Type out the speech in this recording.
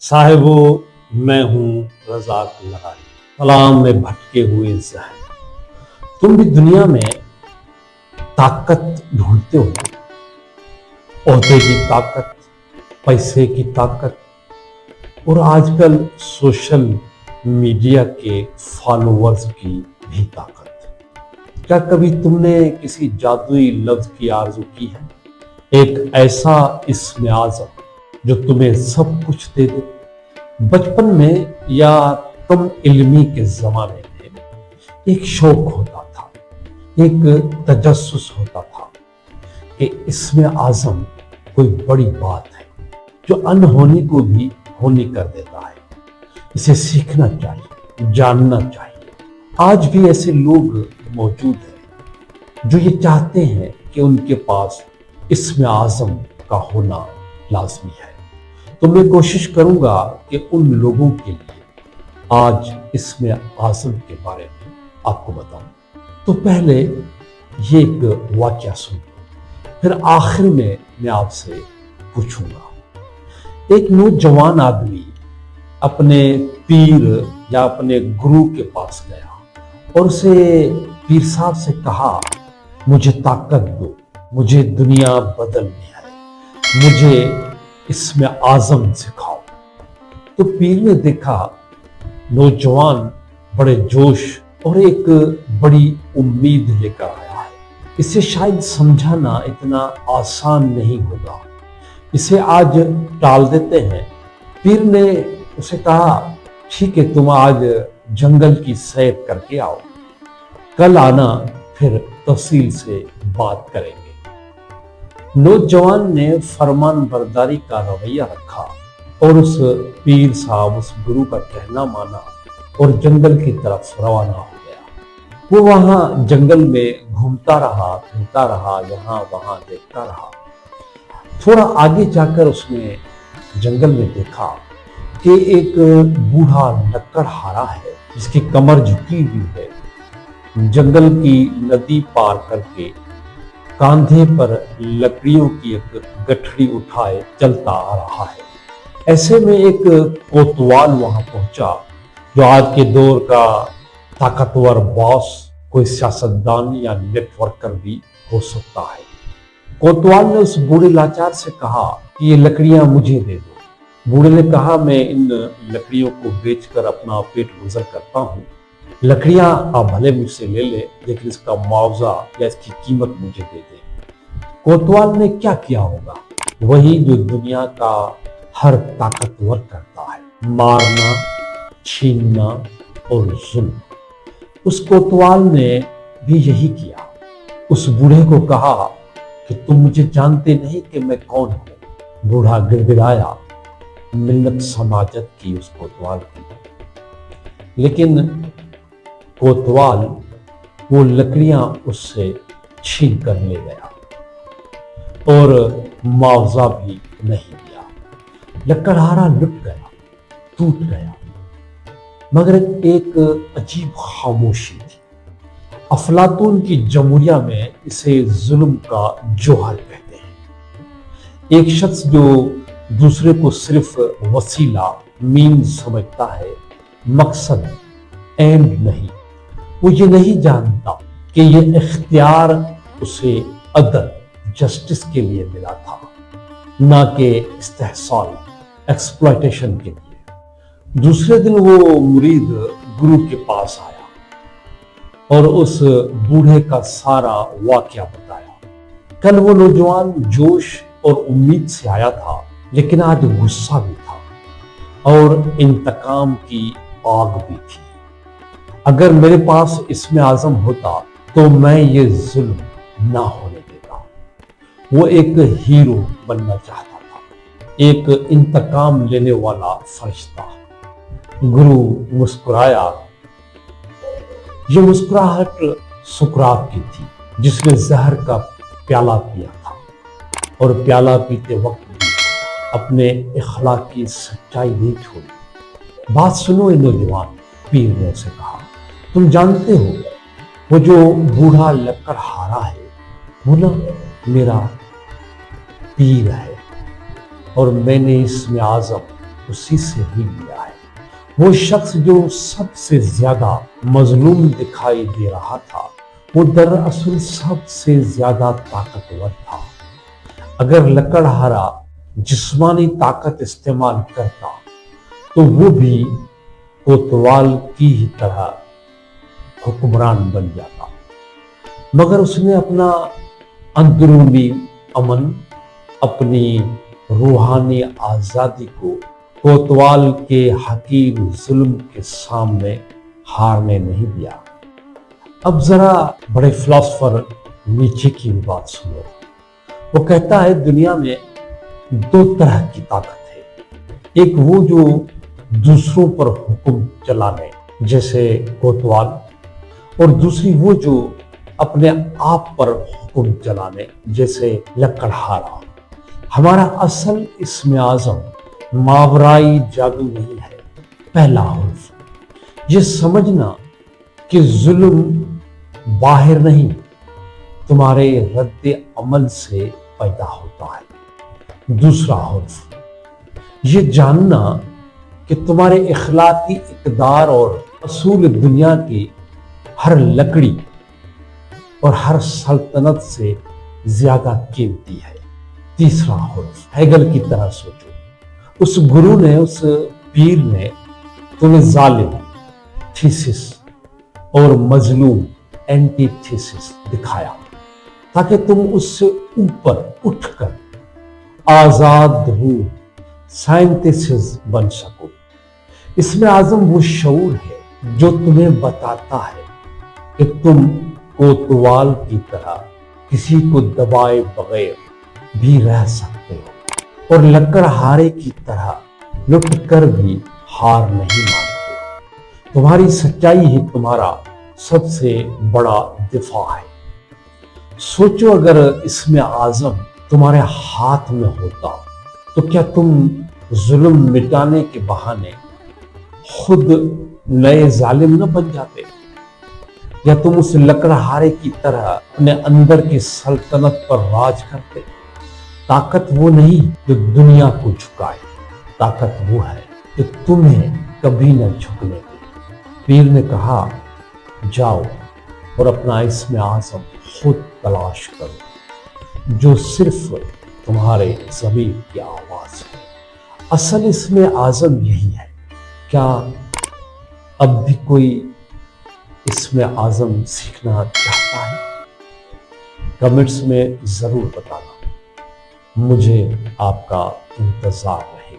साहिबो मैं हूँ रज़ाक लगाई, कलाम में भटके हुए ज़हन। तुम भी दुनिया में ताकत ढूंढते हो, ओहदे की ताकत, पैसे की ताकत और आजकल सोशल मीडिया के फॉलोअर्स की भी ताकत। क्या कभी तुमने किसी जादुई लफ्ज की आरज़ू की है? एक ऐसा इस्म आज़म जो तुम्हें सब कुछ दे दे। बचपन में या कम इल्मी के ज़माने में एक शौक होता था, एक तजस्सुस होता था कि इस्म आज़म कोई बड़ी बात है जो अनहोनी को भी होनी कर देता है। इसे सीखना चाहिए, जानना चाहिए। आज भी ऐसे लोग मौजूद हैं जो ये चाहते हैं कि उनके पास इस्म आज़म का होना लाजमी है। तो मैं कोशिश करूंगा कि उन लोगों के लिए आज इस्म आज़म के बारे में आपको बताऊं। तो पहले ये एक वाक़या सुन लो, फिर आखिर में मैं आपसे पूछूंगा। एक नौजवान आदमी अपने पीर या अपने गुरु के पास गया और उसे पीर साहब से कहा, मुझे ताकत दो, मुझे दुनिया बदलनी है, मुझे इस्म आज़म सिखाओ। तो पीर ने देखा नौजवान बड़े जोश और एक बड़ी उम्मीद लेकर आया है, इसे शायद समझाना इतना आसान नहीं होगा, इसे आज टाल देते हैं। पीर ने उसे कहा, ठीक है, तुम आज जंगल की सैर करके आओ, कल आना, फिर तफसील से बात करेंगे। नौजवान ने फरमान बरदारी का रवैया रखा और उस पीर साहब, उस गुरु का कहना माना और जंगल की तरफ रवाना हो गया। वो वहां जंगल में घूमता रहा, फिरता रहा, यहाँ वहां देखता रहा। थोड़ा आगे जाकर उसने जंगल में देखा कि एक बूढ़ा लकड़हारा है जिसकी कमर झुकी हुई है, जंगल की नदी पार करके कांधे पर लकड़ियों की एक गठड़ी उठाए चलता आ रहा है। ऐसे में एक कोतवाल वहां पहुंचा जो आज के दौर का ताकतवर बॉस, कोई सियासतदान या नेटवर्कर भी हो सकता है। कोतवाल ने उस बूढ़े लाचार से कहा कि ये लकड़ियां मुझे दे दो। बूढ़े ने कहा, मैं इन लकड़ियों को बेचकर अपना पेट गुजर करता हूँ, लकड़ियां आप भले मुझसे ले ले, लेकिन इसका मुआवजा या इसकी कीमत मुझे दे दे। कोतवाल ने क्या किया होगा? वही जो दुनिया का हर ताकतवर करता है, मारना, छीनना और जुल्म। उस कोतवाल ने भी यही किया। उस बूढ़े को कहा कि तुम मुझे जानते नहीं कि मैं कौन हूं। बूढ़ा गिड़गिड़ाया, मिन्नत समाजत की उस कोतवाल की, लेकिन कोतवाल वो लकड़ियां उससे छीन कर ले गया और मुआवजा भी नहीं दिया। लकड़हारा लुट गया, टूट गया, मगर एक अजीब खामोशी थी। अफलातून की जमहूरिया में इसे जुल्म का जोहर कहते हैं। एक शख्स जो दूसरे को सिर्फ वसीला, मीन्स समझता है, मकसद, एंड नहीं। वो ये नहीं जानता कि ये इख्तियार उसे अदल, जस्टिस के लिए मिला था, ना कि इस्तेहसाल, एक्सप्लॉयटेशन के लिए। दूसरे दिन वो मुरीद गुरु के पास आया और उस बूढ़े का सारा वाकया बताया। कल वो नौजवान जोश और उम्मीद से आया था, लेकिन आज गुस्सा भी था और इंतकाम की आग भी थी। अगर मेरे पास इस्म आज़म होता तो मैं ये जुल्म ना होने देता। वो एक हीरो बनना चाहता था, एक इंतकाम लेने वाला फरिश्ता। गुरु मुस्कुराया। ये मुस्कुराहट सुकरात की थी, जिसने जहर का प्याला पिया था और प्याला पीते वक्त भी अपने इखलाक की सच्चाई नहीं छोड़ी। बात सुनो ए नौजवान, पीर ने उसे कहा, तुम जानते हो वो जो बूढ़ा लकड़हारा है, वो ना मेरा पीर है और मैंने इस्म आज़म उसी से ही लिया है। वो शख्स जो सबसे ज्यादा मजलूम दिखाई दे रहा था, वो दरअसल सबसे ज्यादा ताकतवर था। अगर लकड़हारा जिस्मानी ताकत इस्तेमाल करता तो वो भी कोतवाल की ही तरह हुक्मरान बन जाता, मगर उसने अपना अंदरूनी अमन, अपनी रूहानी आजादी को कोतवाल के हकीम जुल्म के सामने हारने नहीं दिया। अब जरा बड़े फिलोसोफर नीचे की बात सुनो। वो कहता है दुनिया में दो तरह की ताकत है, एक वो जो दूसरों पर हुक्म चलाने जैसे कोतवाल, और दूसरी वो जो अपने आप पर हुक्म चलाने जैसे लकड़हारा। हमारा असल इस्म आज़म मावराई जादू नहीं है, पहला हुर्फ। ये समझना कि जुल्म बाहर नहीं, तुम्हारे रद्द अमल से पैदा होता है। दूसरा हुर्फ, ये जानना कि तुम्हारे इखलाकी इक़दार और असूल दुनिया की हर लकड़ी और हर सल्तनत से ज्यादा कीमती है। तीसरा हुर्फ, हेगल की तरह सोचो। उस गुरु ने, उस पीर ने तुम्हें जालिम थीसिस और मजलूम एंटीथीसिस दिखाया ताकि तुम उससे ऊपर उठकर आजाद रूह साइंटिस्ट बन सको। इसमें आजम वो शऊर है जो तुम्हें बताता है कि तुम कोतवाल की तरह किसी को दबाए बगैर भी रह सकते हो और लकड़हारे की तरह लुट कर भी हार नहीं मानते। तुम्हारी सच्चाई ही तुम्हारा सबसे बड़ा दिफा है। सोचो, अगर इसमें आजम तुम्हारे हाथ में होता तो क्या तुम जुल्म मिटाने के बहाने खुद नए जालिम न बन जाते, या तुम उस लकड़हारे की तरह अपने अंदर की सल्तनत पर राज करते। ताकत वो नहीं जो दुनिया को झुकाए, ताकत वो है जो तुम्हें कभी न झुकने दे। पीर ने कहा, जाओ और अपना इस्म आज़म खुद तलाश करो जो सिर्फ तुम्हारे ज़मीर की आवाज है। असल इस्म आज़म यही है। क्या अब भी कोई इस्म आज़म सीखना चाहता है? कमेंट्स में जरूर बताना, मुझे आपका इंतजार है।